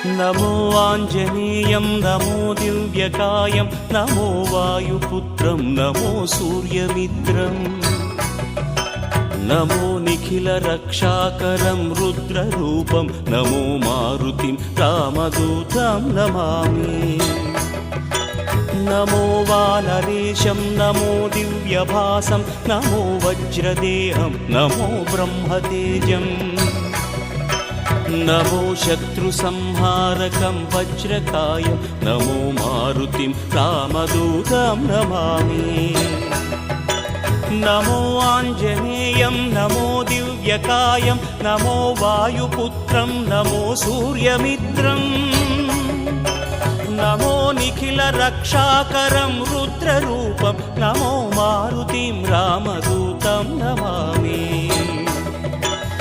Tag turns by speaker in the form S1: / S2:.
S1: नमो आञ्जनेयं नमो दिव्यकायं नमो वायुपुत्रं नमो सूर्यमित्रम् नमो निखिलरक्षाकरं रुद्ररूपं नमो मारुतिं रामदूतं Namami नमो वानरेशं नमो दिव्यभासं नमो वज्रदेहं नमो ब्रह्मतेजम् नमो शत्रुसंहारकं वज्रकायं नमो मारुतिं रामदूतं Namami नमो आञ्जनेयं नमो दिव्यकायं नमो वायुपुत्रं नमो सूर्यमित्रम् नमो निखिलरक्षाकरं रुद्ररूपं नमो मारुतिं रामदूतं Namami